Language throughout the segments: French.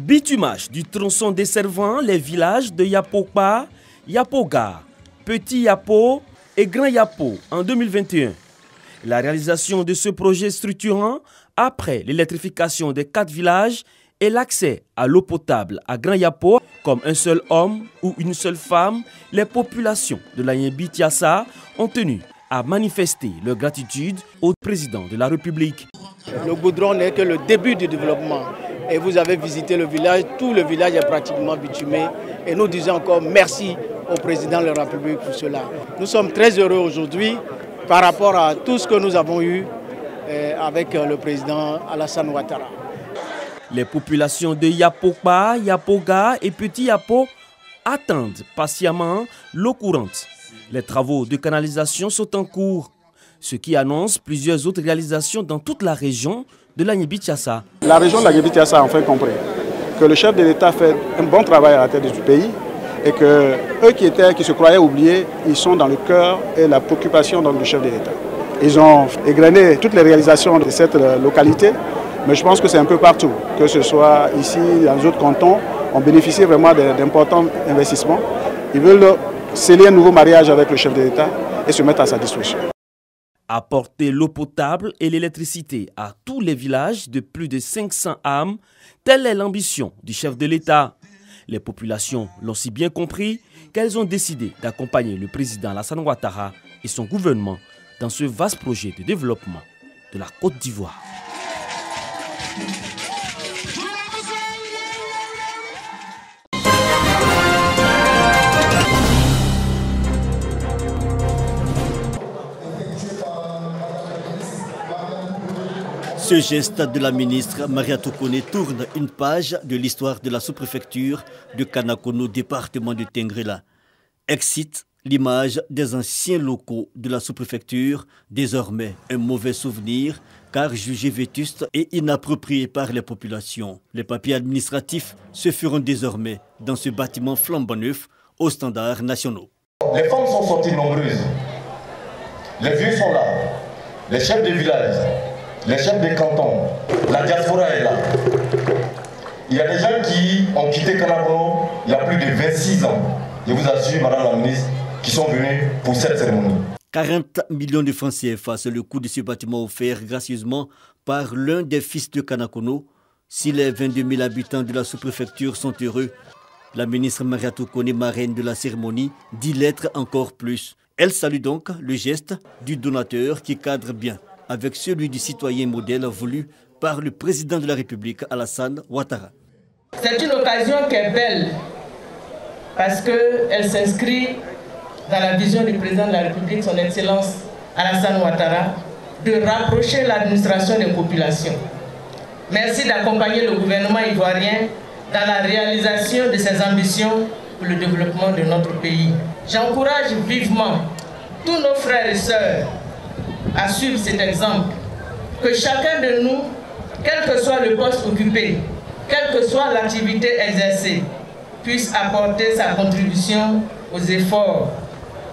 Bitumage du tronçon desservant les villages de Yapokpa, Yapoga, Petit Yapo et Grand Yapo en 2021. La réalisation de ce projet structurant, après l'électrification des 4 villages et l'accès à l'eau potable à Grand Yapo, comme un seul homme ou une seule femme, les populations de la Yembi-Tiassa ont tenu à manifester leur gratitude au président de la République. Le goudron n'est que le début du développement. Et vous avez visité le village, tout le village est pratiquement bitumé. Et nous disons encore merci au président de la République pour cela. Nous sommes très heureux aujourd'hui par rapport à tout ce que nous avons eu avec le président Alassane Ouattara. Les populations de Yapokpa, Yapoga et Petit Yapo attendent patiemment l'eau courante. Les travaux de canalisation sont en cours, ce qui annonce plusieurs autres réalisations dans toute la région de la Yembi-Tiassa. La région de la Yembi-Tiassa a enfin compris que le chef de l'État fait un bon travail à la tête du pays et que eux qui se croyaient oubliés, ils sont dans le cœur et la préoccupation du chef de l'État. Ils ont égrené toutes les réalisations de cette localité, mais je pense que c'est un peu partout, que ce soit ici, dans les autres cantons, on bénéficie vraiment d'importants investissements. Ils veulent sceller un nouveau mariage avec le chef de l'État et se mettre à sa disposition. Apporter l'eau potable et l'électricité à tous les villages de plus de 500 âmes, telle est l'ambition du chef de l'État. Les populations l'ont si bien compris qu'elles ont décidé d'accompagner le président Alassane Ouattara et son gouvernement dans ce vaste projet de développement de la Côte d'Ivoire. Ce geste de la ministre Mariatou Koné tourne une page de l'histoire de la sous-préfecture de Kanakono, département de Tengrela. Excite l'image des anciens locaux de la sous-préfecture, désormais un mauvais souvenir, car jugés vétustes et inappropriés par les populations. Les papiers administratifs se feront désormais dans ce bâtiment flambant neuf aux standards nationaux. Les femmes sont sorties nombreuses, les vieux sont là, les chefs de village, les chefs de canton, la diaspora est là. Il y a des gens qui ont quitté Kanakono il y a plus de 26 ans. Je vous assure, madame la ministre, qui sont venus pour cette cérémonie. 40 millions de francs CFA, c'est le coût de ce bâtiment offert gracieusement par l'un des fils de Kanakono. Si les 22 000 habitants de la sous-préfecture sont heureux, la ministre Mariatou Koné, marraine de la cérémonie, dit l'être encore plus. Elle salue donc le geste du donateur qui cadre bien avec celui du citoyen modèle voulu par le président de la République, Alassane Ouattara. C'est une occasion qui est belle parce qu'elle s'inscrit dans la vision du président de la République, son Excellence Alassane Ouattara, de rapprocher l'administration des populations. Merci d'accompagner le gouvernement ivoirien dans la réalisation de ses ambitions pour le développement de notre pays. J'encourage vivement tous nos frères et sœurs à suivre cet exemple, que chacun de nous, quel que soit le poste occupé, quelle que soit l'activité exercée, puisse apporter sa contribution aux efforts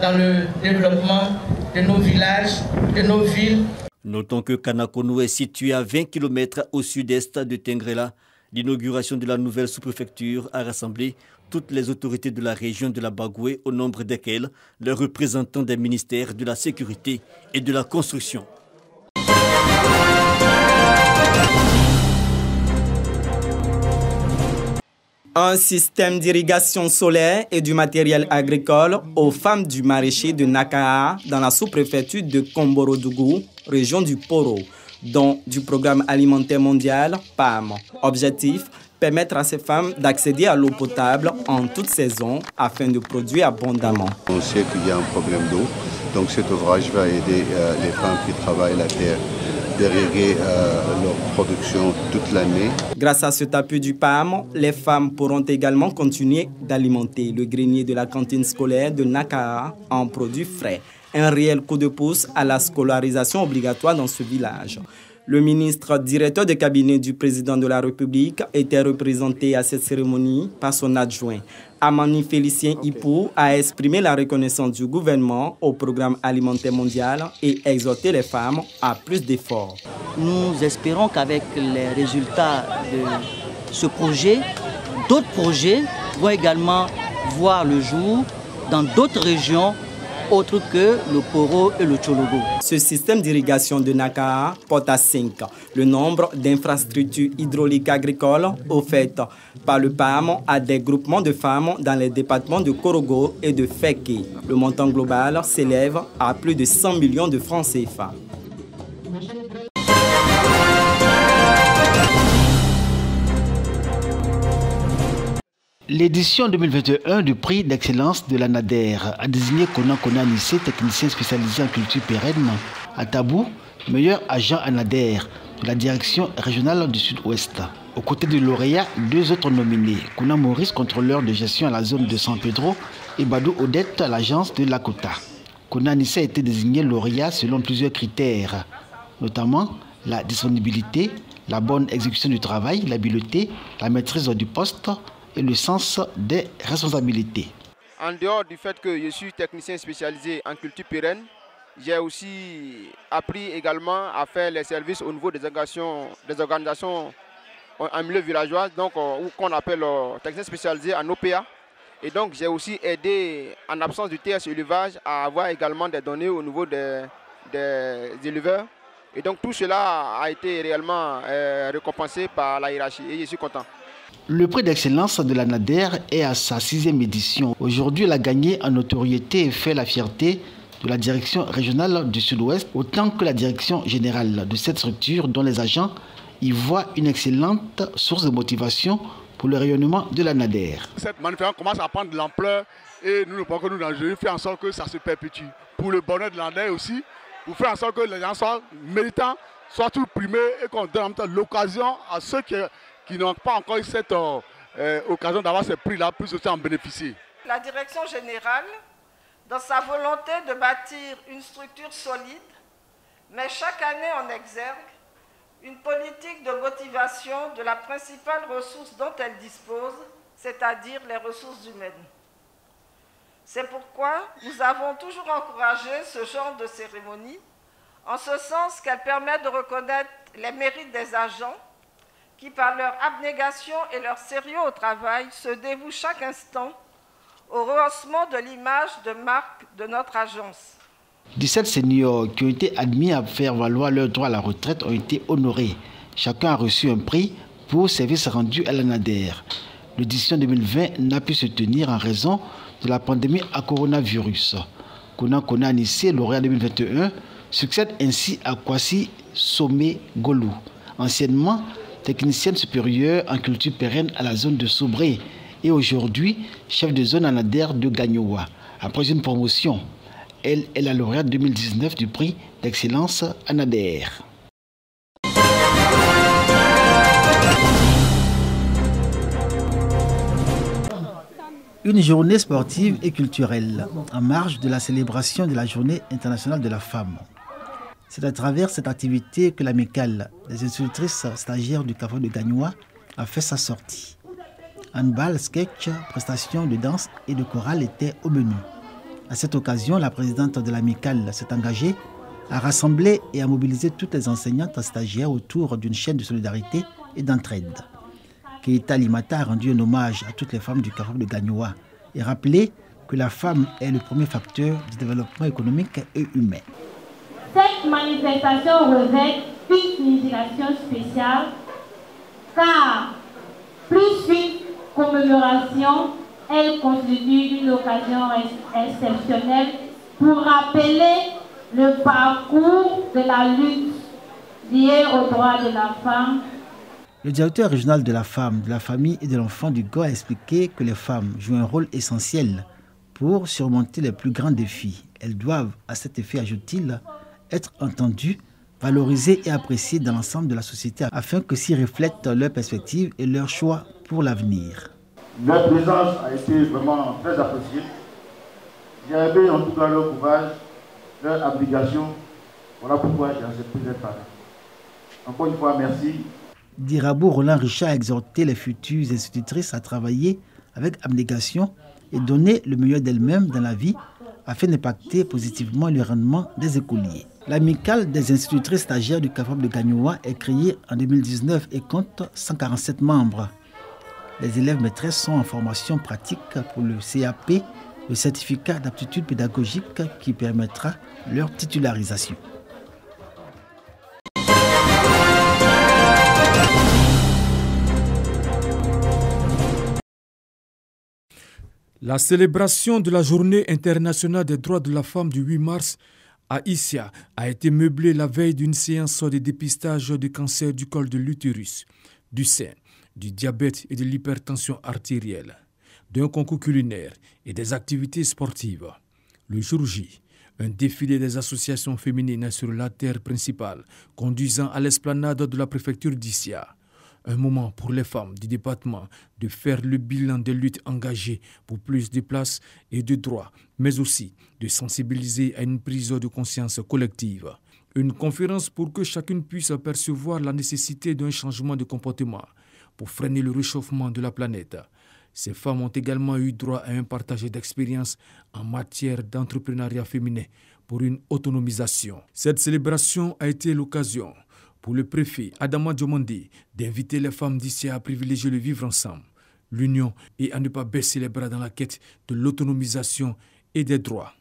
dans le développement de nos villages, de nos villes. Notons que Kanakono est situé à 20 km au sud-est de Tengrela. L'inauguration de la nouvelle sous-préfecture a rassemblé toutes les autorités de la région de la Bagoué, au nombre desquelles les représentants des ministères de la Sécurité et de la Construction. Un système d'irrigation solaire et du matériel agricole aux femmes du maraîcher de Nakaha dans la sous-préfecture de Komborodougou, région du Poro, dont du programme alimentaire mondial PAM. Objectif, permettre à ces femmes d'accéder à l'eau potable en toute saison afin de produire abondamment. On sait qu'il y a un problème d'eau, donc cet ouvrage va aider les femmes qui travaillent la terre d'irriguer leur production toute l'année. Grâce à cet appui du PAM, les femmes pourront également continuer d'alimenter le grenier de la cantine scolaire de Nakaha en produits frais. Un réel coup de pouce à la scolarisation obligatoire dans ce village. Le ministre directeur de cabinet du président de la République était représenté à cette cérémonie par son adjoint. Amani Félicien Ipou a exprimé la reconnaissance du gouvernement au programme alimentaire mondial et exhorté les femmes à plus d'efforts. Nous espérons qu'avec les résultats de ce projet, d'autres projets vont également voir le jour dans d'autres régions autres que le Poro et le Tchologo. Ce système d'irrigation de Nakaha porte à 5 le nombre d'infrastructures hydrauliques agricoles offertes par le PAM à des groupements de femmes dans les départements de Korogo et de Feke. Le montant global s'élève à plus de 100 millions de francs CFA. L'édition 2021 du prix d'excellence de la NADER a désigné Konan Nissé, technicien spécialisé en culture pérenne, à Tabou, meilleur agent à NADER de la direction régionale du Sud-Ouest. Aux côtés du lauréat, 2 autres nominés, Konan Maurice, contrôleur de gestion à la zone de San Pedro, et Badou Odette à l'agence de Lakota. Konan Nissé a été désigné lauréat selon plusieurs critères, notamment la disponibilité, la bonne exécution du travail, l'habileté, la maîtrise du poste, et le sens des responsabilités. En dehors du fait que je suis technicien spécialisé en culture pérenne, j'ai aussi appris également à faire les services au niveau des organisations en milieu villageois, donc qu'on appelle technicien spécialisé en OPA. Et donc j'ai aussi aidé, en absence du TS élevage, à avoir également des données au niveau des éleveurs. Et donc tout cela a été réellement récompensé par la hiérarchie et je suis content. Le prix d'excellence de la NADER est à sa 6e édition. Aujourd'hui, elle a gagné en notoriété et fait la fierté de la direction régionale du Sud-Ouest, autant que la direction générale de cette structure dont les agents y voient une excellente source de motivation pour le rayonnement de la NADER. Cette manifestation commence à prendre de l'ampleur et nous ne pouvons que nous engager, faire en sorte que ça se perpétue. Pour le bonheur de la NADER aussi, pour faire en sorte que les gens soient méritants, soient tous primés et qu'on donne en même temps l'occasion à ceux qui n'ont pas encore eu cette occasion d'avoir ces prix-là, plus aussi en bénéficier. La direction générale, dans sa volonté de bâtir une structure solide, met chaque année en exergue une politique de motivation de la principale ressource dont elle dispose, c'est-à-dire les ressources humaines. C'est pourquoi nous avons toujours encouragé ce genre de cérémonie, en ce sens qu'elle permet de reconnaître les mérites des agents qui, par leur abnégation et leur sérieux au travail, se dévouent chaque instant au rehaussement de l'image de marque de notre agence. 17 seniors qui ont été admis à faire valoir leur droit à la retraite ont été honorés. Chacun a reçu un prix pour service rendu à la NADER. L'édition 2020 n'a pu se tenir en raison de la pandémie à coronavirus. Konan Nissé, lauréat 2021, succède ainsi à Kwasi Somé Golou, anciennement technicienne supérieure en culture pérenne à la zone de Sobré et aujourd'hui chef de zone à NADER de Gagnoua. Après une promotion, elle est la lauréate 2019 du prix d'excellence à NADER. Une journée sportive et culturelle en marge de la célébration de la Journée internationale de la femme. C'est à travers cette activité que l'amicale des institutrices stagiaires du CAFO de Gagnoua a fait sa sortie. Handball, sketch, prestations de danse et de chorale étaient au menu. À cette occasion, la présidente de l'amicale s'est engagée à rassembler et à mobiliser toutes les enseignantes stagiaires autour d'une chaîne de solidarité et d'entraide. Keita Limata a rendu un hommage à toutes les femmes du CAFO de Gagnoua et rappelé que la femme est le premier facteur du développement économique et humain. Cette manifestation revêt une signification spéciale car, plus qu'une commémoration, elle constitue une occasion exceptionnelle pour rappeler le parcours de la lutte liée aux droits de la femme. Le directeur régional de la femme, de la famille et de l'enfant du GO a expliqué que les femmes jouent un rôle essentiel pour surmonter les plus grands défis. Elles doivent, à cet effet, ajoute-t-il, être entendues, valorisées et appréciées dans l'ensemble de la société afin que s'y reflètent leurs perspectives et leurs choix pour l'avenir. Leur présence a été vraiment très appréciée. J'ai aimé en tout cas leur courage, leur abnégation. Voilà pourquoi j'ai accepté d'être là. Encore une fois, merci. Dirabo Roland Richard a exhorté les futures institutrices à travailler avec abnégation et donner le meilleur d'elles-mêmes dans la vie afin d'impacter positivement le rendement des écoliers. L'amicale des institutrices stagiaires du CAFOB de Gagnoua est créée en 2019 et compte 147 membres. les élèves maîtresses sont en formation pratique pour le CAP, le certificat d'aptitude pédagogique qui permettra leur titularisation. La célébration de la Journée internationale des droits de la femme du 8 mars à Issia a été meublée la veille d'une séance de dépistage du cancer du col de l'utérus, du sein, du diabète et de l'hypertension artérielle, d'un concours culinaire et des activités sportives. Le jour J, un défilé des associations féminines sur la terre principale conduisant à l'esplanade de la préfecture d'Issia. Un moment pour les femmes du département de faire le bilan des luttes engagées pour plus de places et de droits, mais aussi de sensibiliser à une prise de conscience collective. Une conférence pour que chacune puisse percevoir la nécessité d'un changement de comportement pour freiner le réchauffement de la planète. Ces femmes ont également eu droit à un partage d'expériences en matière d'entrepreneuriat féminin pour une autonomisation. Cette célébration a été l'occasion pour le préfet Adama Diomandé d'inviter les femmes d'ici à privilégier le vivre ensemble, l'union et à ne pas baisser les bras dans la quête de l'autonomisation et des droits.